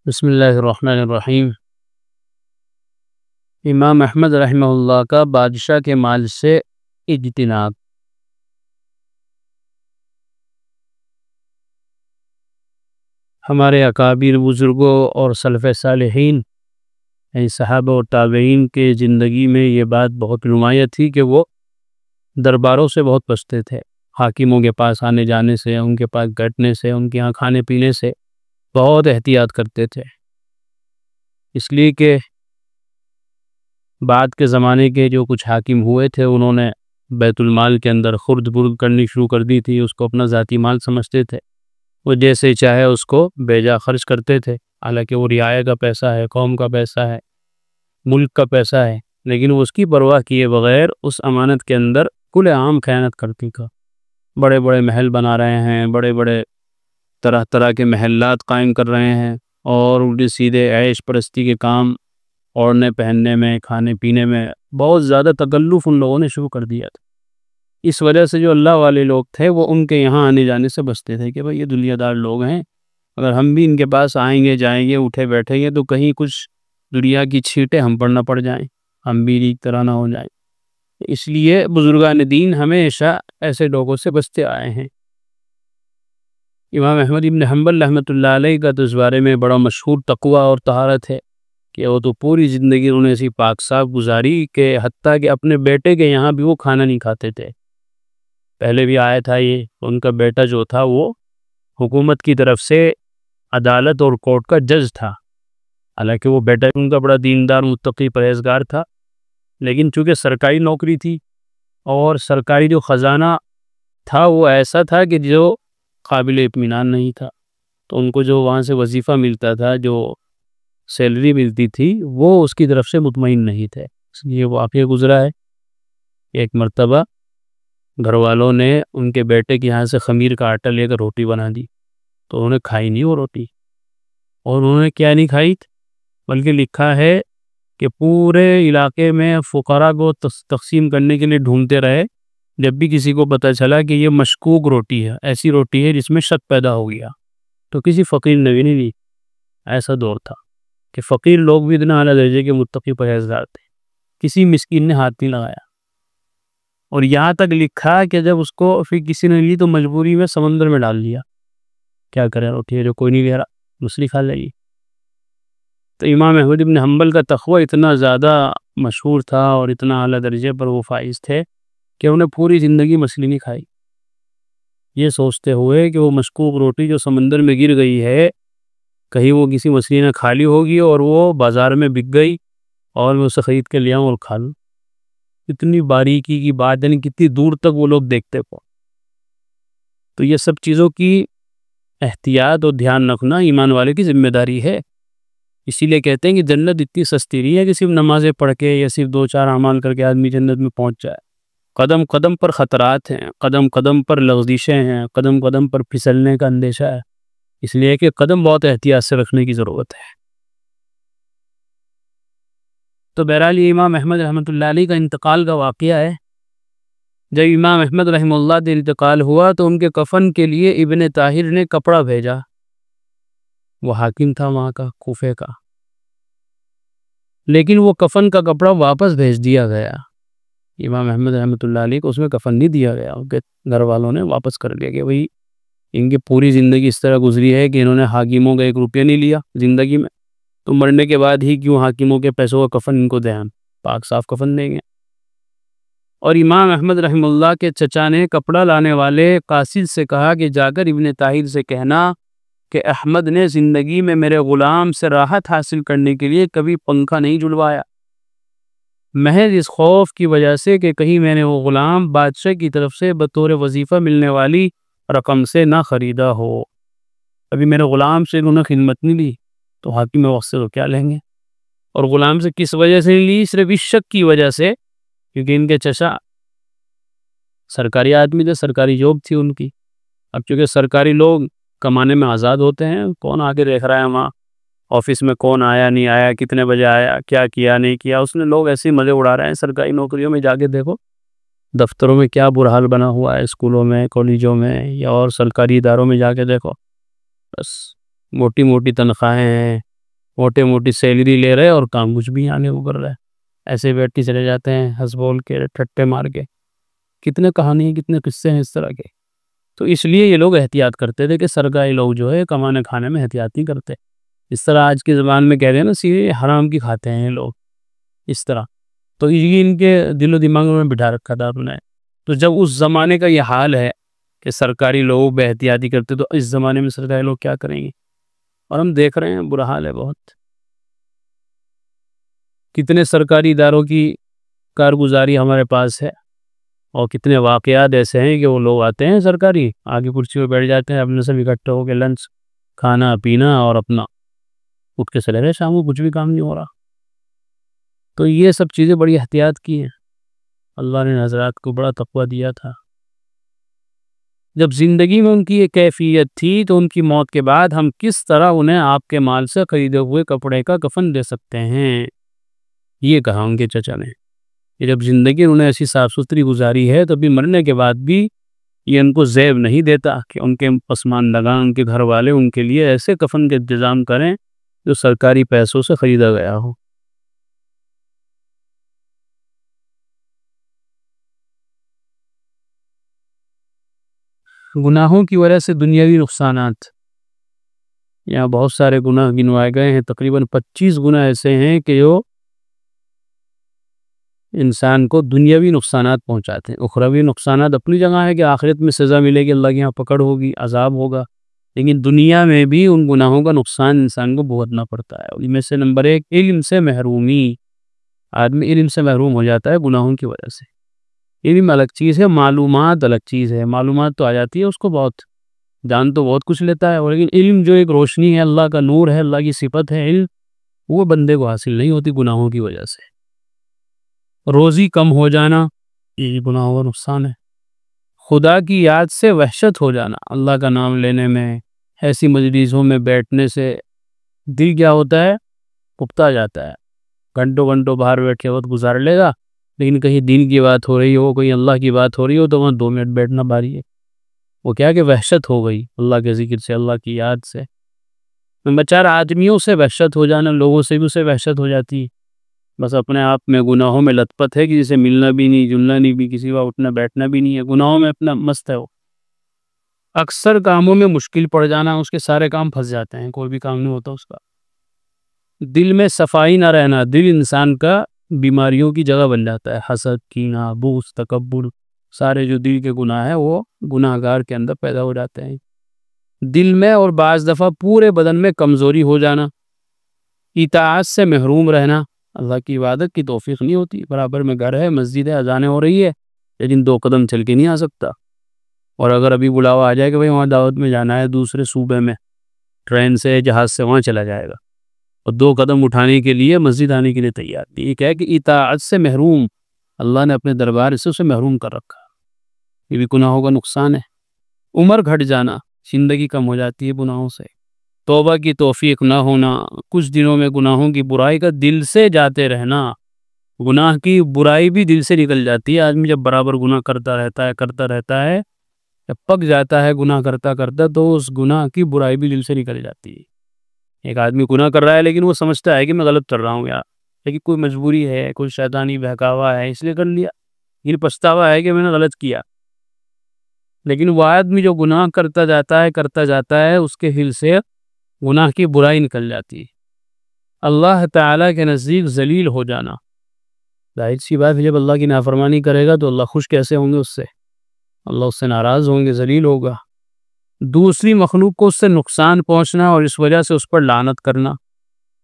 بسم اللہ الرحمن الرحیم۔ امام احمد رحمہ اللہ کا بادشاہ کے مال سے اجتناب۔ ہمارے اکابر بزرگوں اور سلف صالحین صحابہ اور تابعین کے زندگی میں یہ بات بہت نمایاں تھی کہ وہ درباروں سے بہت بچتے تھے، حاکموں کے پاس آنے جانے سے، ان کے پاس بیٹھنے سے، ان کے ہاں کھانے پینے سے بہت احتیاط کرتے تھے، اس لیے کہ بعد کے زمانے کے جو کچھ حاکم ہوئے تھے انہوں نے بیت المال کے اندر خرد برد کرنی شروع کر دی تھی، اس کو اپنا ذاتی مال سمجھتے تھے، وہ جیسے چاہے اس کو بے جا خرچ کرتے تھے، حالانکہ وہ رعایا کا پیسہ ہے، قوم کا پیسہ ہے، ملک کا پیسہ ہے، لیکن وہ اس کی پرواہ کیے بغیر اس امانت کے اندر کل عام خیانت کرتی کا۔ بڑے بڑے محل بنا رہے ہیں، بڑے بڑے طرح طرح کے محلات قائم کر رہے ہیں، اور الٹے سیدھے عیش پرستی کے کام، اوڑھنے پہننے میں، کھانے پینے میں بہت زیادہ تکلف ان لوگوں نے شروع کر دیا تھا۔ اس وجہ سے جو اللہ والے لوگ تھے وہ ان کے یہاں آنے جانے سے بچتے تھے کہ بھئی یہ دنیا دار لوگ ہیں، اگر ہم بھی ان کے پاس آئیں گے جائیں گے اٹھے بیٹھیں گے تو کہیں کچھ دنیا کی چھینٹیں ہم پر نہ پڑ جائیں، ہم بھی ایک طرح نہ ہو جائیں، اس لیے بزرگان دین ہمیشہ ایسے لوگوں سے بچتے آئے ہیں۔ امام احمد بن حنبل رحمۃ اللہ علیہ کا تو اس بارے میں بڑا مشہور تقویٰ اور طہارت ہے کہ وہ تو پوری زندگی انہوں نے ایسی پاک صاف گزاری کہ حتیٰ کہ اپنے بیٹے کے یہاں بھی وہ کھانا نہیں کھاتے تھے۔ پہلے بھی آیا تھا یہ، ان کا بیٹا جو تھا وہ حکومت کی طرف سے عدالت اور کورٹ کا جج تھا، حالانکہ وہ بیٹا ان کا بڑا دیندار متقی پرہیزگار تھا، لیکن چونکہ سرکاری نوکری تھی اور سرکاری جو خزانہ تھا وہ ایسا تھا کہ جو قابل اطمینان نہیں تھا، تو ان کو جو وہاں سے وظیفہ ملتا تھا، جو سیلری ملتی تھی، وہ اس کی طرف سے مطمئن نہیں تھے۔ اس لیے وہ واقعہ گزرا ہے کہ ایک مرتبہ گھر والوں نے ان کے بیٹے کے یہاں سے خمیر کا آٹا لے کر روٹی بنا دی، تو انہوں نے کھائی نہیں وہ روٹی، اور انہوں نے کیا نہیں کھائی بلکہ لکھا ہے کہ پورے علاقے میں فقراء کو تقسیم کرنے کے لیے ڈھونڈتے رہے، جب بھی کسی کو پتہ چلا کہ یہ مشکوک روٹی ہے، ایسی روٹی ہے جس میں شک پیدا ہو گیا، تو کسی فقیر نے بھی نہیں لی۔ ایسا دور تھا کہ فقیر لوگ بھی اتنا اعلیٰ درجے کے متقی پرہیزگار تھے، کسی مسکین نے ہاتھ نہیں لگایا، اور یہاں تک لکھا کہ جب اس کو پھر کسی نے لی تو مجبوری میں سمندر میں ڈال دیا، کیا کرے روٹی ہے جو کوئی نہیں لے رہا، دوسری کھا لے گی۔ تو امام احمد بن حنبل کا تقویٰ اتنا زیادہ مشہور تھا اور اتنا اعلیٰ درجے پر وہ فائز تھے کہ انہیں پوری زندگی مچھلی نہیں کھائی، یہ سوچتے ہوئے کہ وہ مشکوک روٹی جو سمندر میں گر گئی ہے کہیں وہ کسی مچھلی نے کھا لی ہوگی اور وہ بازار میں بک گئی اور میں اسے خرید کے لے آؤں اور کھا لوں۔ اتنی باریکی کی بات، یعنی کتنی دور تک وہ لوگ دیکھتے پڑ۔ تو یہ سب چیزوں کی احتیاط اور دھیان رکھنا ایمان والے کی ذمہ داری ہے، اسی لیے کہتے ہیں کہ جنت اتنی سستی نہیں ہے کہ صرف نمازیں پڑھ کے یا صرف دو چار اعمال کر کے آدمی جنت میں پہنچ جائے۔ قدم قدم پر خطرات ہیں، قدم قدم پر لغزشیں ہیں، قدم قدم پر پھسلنے کا اندیشہ ہے، اس لیے کہ قدم بہت احتیاط سے رکھنے کی ضرورت ہے۔ تو بہرحال یہ امام احمد رحمۃ اللہ علیہ کا انتقال کا واقعہ ہے۔ جب امام احمد رحمہ اللہ کا انتقال ہوا تو ان کے کفن کے لیے ابن طاہر نے کپڑا بھیجا، وہ حاکم تھا وہاں کا، کوفے کا، لیکن وہ کفن کا کپڑا واپس بھیج دیا گیا، امام احمد رحمۃ اللہ علیہ کو اس میں کفن نہیں دیا گیا، ان کے گھر والوں نے واپس کر لیا کہ بھئی ان کی پوری زندگی اس طرح گزری ہے کہ انہوں نے حاکموں کا ایک روپیہ نہیں لیا زندگی میں، تو مرنے کے بعد ہی کیوں حاکموں کے پیسوں کا کفن ان کو دیں، پاک صاف کفن دیں گے۔ اور امام احمد رحمہ اللہ کے چچا نے کپڑا لانے والے قاصد سے کہا کہ جا کر ابن طاہر سے کہنا کہ احمد نے زندگی میں میرے غلام سے راحت حاصل کرنے کے لیے کبھی پنکھا نہیں جھلوایا، محض اس خوف کی وجہ سے کہ کہیں میں نے وہ غلام بادشاہ کی طرف سے بطور وظیفہ ملنے والی رقم سے نہ خریدا ہو۔ ابھی میرے غلام سے انہوں نے خدمت نہیں لی تو حاکم وقت سے تو کیا لیں گے، اور غلام سے کس وجہ سے نہیں لی، صرف اس شک کی وجہ سے کیونکہ ان کے چچا سرکاری آدمی تھے، سرکاری جاب تھی ان کی۔ اب چونکہ سرکاری لوگ کمانے میں آزاد ہوتے ہیں، کون آگے دیکھ رہا ہے وہاں آفس میں کون آیا نہیں آیا، کتنے بجے آیا، کیا کیا نہیں کیا، اس نے لوگ ایسے مزے اڑا رہے ہیں۔ سرکاری نوکریوں میں جا کے دیکھو دفتروں میں کیا برا حال بنا ہوا ہے، اسکولوں میں، کالجوں میں یا اور سرکاری اداروں میں جا کے دیکھو، بس موٹی موٹی تنخواہیں ہیں، موٹے موٹی سیلری لے رہے اور کام کچھ بھی آنے کو کر رہے، ایسے بیٹھ کے چلے جاتے ہیں ہنس بول کے ٹھٹے مار کے. کتنے کہانی ہیں، کتنے قصے ہیں اس طرح کے. تو اس لیے یہ لوگ احتیاط کرتے تھے کہ سرکاری لوگ جو ہے کمانے کھانے میں احتیاط نہیں کرتے. اس طرح آج کی زبان میں کہہ رہے ہیں نا، سیدھے حرام کی کھاتے ہیں یہ لوگ اس طرح. تو یہ ان کے دل و دماغ میں بٹھا رکھا تھا انہوں نے. تو جب اس زمانے کا یہ حال ہے کہ سرکاری لوگ بے احتیاطی کرتے، تو اس زمانے میں سرکاری لوگ کیا کریں گے؟ اور ہم دیکھ رہے ہیں برا حال ہے بہت. کتنے سرکاری اداروں کی کارگزاری ہمارے پاس ہے، اور کتنے واقعات ایسے ہیں کہ وہ لوگ آتے ہیں سرکاری، آگے کرسی پہ بیٹھ جاتے ہیں، اپنے سب اکٹھے ہو کے لنچ کھانا پینا اور اپنا اٹھ کے چلے گئے، شام کو کچھ بھی کام نہیں ہو رہا. تو یہ سب چیزیں بڑی احتیاط کی ہیں. اللہ نے حضرات کو بڑا تقویٰ دیا تھا. جب زندگی میں ان کی یہ کیفیت تھی تو ان کی موت کے بعد ہم کس طرح انہیں آپ کے مال سے خریدے ہوئے کپڑے کا کفن دے سکتے ہیں؟ یہ کہا ان کے چچا نے کہ جب زندگی انہوں نے ایسی صاف ستھری گزاری ہے تو بھی مرنے کے بعد بھی یہ ان کو زیب نہیں دیتا کہ ان کے پسماندگان، ان کے گھر والے ان کے لیے ایسے کفن کے انتظام کریں جو سرکاری پیسوں سے خریدا گیا ہو. گناہوں کی وجہ سے دنیاوی نقصانات، یہاں بہت سارے گناہ گنوائے گئے ہیں. تقریباً 25 گناہ ایسے ہیں کہ جو انسان کو دنیاوی نقصانات پہنچاتے ہیں. اخروی نقصانات اپنی جگہ ہے کہ آخرت میں سزا ملے گی، اللہ کے یہاں پکڑ ہوگی، عذاب ہوگا، لیکن دنیا میں بھی ان گناہوں کا نقصان انسان کو بھگتنا پڑتا ہے. ان میں سے نمبر 1 علم سے محرومی. آدمی علم سے محروم ہو جاتا ہے گناہوں کی وجہ سے. علم الگ چیز ہے، معلومات الگ چیز ہے. معلومات تو آ جاتی ہے اس کو، بہت جان تو بہت کچھ لیتا ہے، لیکن علم جو ایک روشنی ہے، اللہ کا نور ہے، اللہ کی صفت ہے علم، وہ بندے کو حاصل نہیں ہوتی گناہوں کی وجہ سے. روزی کم ہو جانا، یہ گناہوں کا نقصان ہے. خدا کی یاد سے وحشت ہو جانا، اللہ کا نام لینے میں، ایسی مجلسوں میں بیٹھنے سے دل کیا ہوتا ہے، اکتا جاتا ہے. گھنٹوں گھنٹوں باہر بیٹھ کے وقت گزار لے گا، لیکن کہیں دین کی بات ہو رہی ہو، کہیں اللہ کی بات ہو رہی ہو تو وہاں 2 منٹ بیٹھنا بھاری ہے. وہ کیا کہ وحشت ہو گئی اللہ کے ذکر سے، اللہ کی یاد سے. بچار آدمیوں سے وحشت ہو جانا، لوگوں سے بھی اسے وحشت ہو جاتی ہے. بس اپنے آپ میں گناہوں میں لت پت ہے کہ جسے ملنا بھی نہیں، جلنا نہیں بھی، کسی کا اٹھنا بیٹھنا بھی نہیں ہے، گناہوں میں اپنا مست ہے. وہ اکثر کاموں میں مشکل پڑ جانا، اس کے سارے کام پھنس جاتے ہیں، کوئی بھی کام نہیں ہوتا اس کا. دل میں صفائی نہ رہنا، دل انسان کا بیماریوں کی جگہ بن جاتا ہے. حسد، کینہ، بغض، تکبر، سارے جو دل کے گناہ ہیں وہ گناہ گار کے اندر پیدا ہو جاتے ہیں. دل میں اور بعض دفعہ پورے بدن میں کمزوری ہو جانا. اطاعت سے محروم رہنا، اللہ کی عبادت کی توفیق نہیں ہوتی. برابر میں گھر ہے، مسجد ہے، اذانیں ہو رہی ہے، لیکن 2 قدم چل کے نہیں آ سکتا. اور اگر ابھی بلاوا آ جائے کہ بھئی وہاں دعوت میں جانا ہے دوسرے صوبے میں، ٹرین سے جہاز سے وہاں چلا جائے گا، اور 2 قدم اٹھانے کے لیے مسجد آنے کے لیے تیار نہیں. یہ کہہ کہ اطاعت سے محروم، اللہ نے اپنے دربار سے اسے محروم کر رکھا. یہ بھی گناہوں کا نقصان ہے. عمر گھٹ جانا، زندگی کم ہو جاتی ہے گناہوں سے. توبہ کی توفیق نہ ہونا، کچھ دنوں میں گناہوں کی برائی کا دل سے جاتے رہنا. گناہ کی برائی بھی دل سے نکل جاتی ہے. آدمی جب برابر گناہ کرتا رہتا ہے جب پک جاتا ہے گناہ کرتا تو اس گناہ کی برائی بھی دل سے نکل جاتی ہے. ایک آدمی گناہ کر رہا ہے لیکن وہ سمجھتا ہے کہ میں غلط کر رہا ہوں یار، لیکن کوئی مجبوری ہے، کوئی شیطانی بہکاوا ہے، اس لیے کر لیا. یہ پچھتاوا ہے کہ میں نے غلط کیا. لیکن وہ آدمی جو گناہ کرتا جاتا ہے اس کے دل سے گناہ کی برائی نکل جاتی ہے. اللہ تعالیٰ کے نزدیک ذلیل ہو جانا، ظاہر سی بات ہے جب اللہ کی نافرمانی کرے گا تو اللہ خوش کیسے ہوں گے اس سے؟ اللہ اس سے ناراض ہوں گے، ذلیل ہوگا. دوسری مخلوق کو اس سے نقصان پہنچنا اور اس وجہ سے اس پر لعنت کرنا،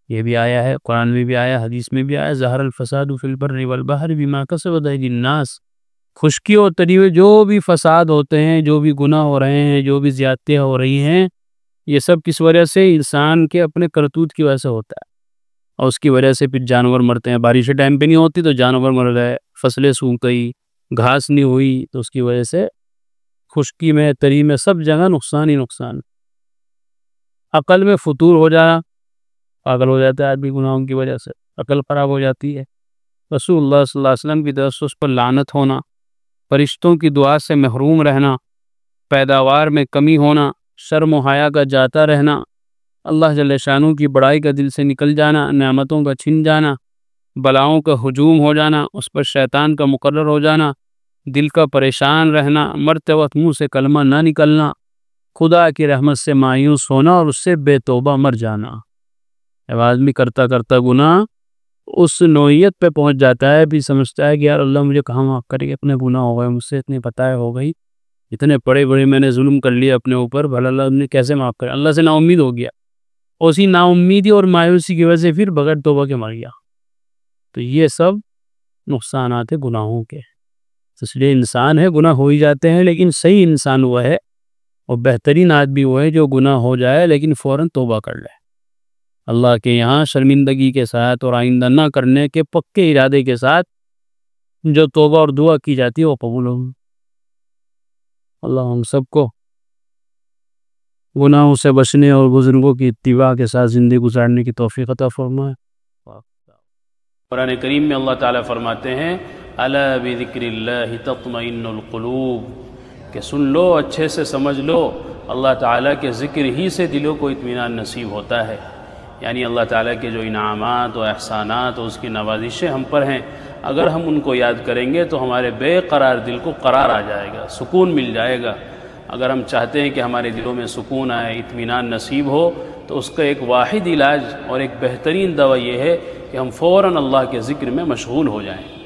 یہ بھی آیا ہے، قرآن میں بھی آیا، حدیث میں بھی آیا. ظہر الفساد فی البر والبحر بما کسبت ایدی الناس. خشکی اور تری میں جو بھی فساد ہوتے ہیں، جو بھی گناہ ہو رہے ہیں، جو بھی زیادتیاں ہو رہی ہیں، یہ سب کس وجہ سے؟ انسان کے اپنے کرتوت کی وجہ سے ہوتا ہے. اور اس کی وجہ سے پھر جانور مرتے ہیں. بارش کے ٹائم پہ نہیں ہوتی تو جانور مر گئے، فصلیں سوکھ گئی، گھاس نہیں ہوئی، تو اس کی وجہ سے خشکی میں، تری میں، سب جگہ نقصان ہی نقصان. عقل میں فطور ہو جانا، پاگل ہو جاتا ہے آدمی گناہوں کی وجہ سے، عقل خراب ہو جاتی ہے. رسول اللہ صلی اللہ علیہ وسلم کی طرف سے اس پر لعنت ہونا، فرشتوں کی دعا سے محروم رہنا، پیداوار میں کمی ہونا، شرم و حیا کا جاتا رہنا، اللہ جل شانہ کی بڑائی کا دل سے نکل جانا، نعمتوں کا چھن جانا، بلاؤں کا ہجوم ہو جانا، اس پر شیطان کا مقرر ہو جانا، دل کا پریشان رہنا، مرتے وقت منہ سے کلمہ نہ نکلنا، خدا کی رحمت سے مایوس ہونا اور اس سے بے توبہ مر جانا۔ اب آدمی کرتا کرتا گناہ اس نوعیت پہ پہنچ جاتا ہے، بھی سمجھتا ہے کہ یار اللہ مجھے کہاں معاف کرے گا، اتنے گناہ ہو گئے مجھ سے، اتنی خطائیں ہو گئی، اتنے بڑے بڑے میں نے ظلم کر لیے اپنے اوپر، بھلا اللہ نے کیسے معاف کرے، اللہ سے نا امید ہو گیا، اسی نا امیدی اور مایوسی کی وجہ سے پھر بغیر توبہ کے مر گیا۔ تو یہ سب نقصانات گناہوں کے، اس لیے انسان ہے گناہ ہو ہی جاتے ہیں، لیکن صحیح انسان وہ ہے اور بہترین آدمی وہ ہے جو گناہ ہو جائے لیکن فوراً توبہ کر لے، اللہ کے یہاں شرمندگی کے ساتھ اور آئندہ نہ کرنے کے پکے ارادے کے ساتھ جو توبہ اور دعا کی جاتی ہے وہ قبول ہو۔ اللہ ہم سب کو گناہوں سے بچنے اور بزرگوں کی اتباع کے ساتھ زندگی گزارنے کی توفیق عطا فرمائے۔ قرآن کریم میں اللہ تعالیٰ فرماتے ہیں الا بذکر اللہ تطمئن القلوب، کہ سن لو، اچھے سے سمجھ لو، اللہ تعالیٰ کے ذکر ہی سے دلوں کو اطمینان نصیب ہوتا ہے۔ یعنی اللہ تعالیٰ کے جو انعامات و احسانات اور اس کی نوازشیں ہم پر ہیں، اگر ہم ان کو یاد کریں گے تو ہمارے بے قرار دل کو قرار آ جائے گا، سکون مل جائے گا۔ اگر ہم چاہتے ہیں کہ ہمارے دلوں میں سکون آئے، اطمینان نصیب ہو، تو اس کا ایک واحد علاج اور ایک بہترین دوا یہ ہے کہ ہم فوراً اللہ کے ذکر میں مشغول ہو جائیں۔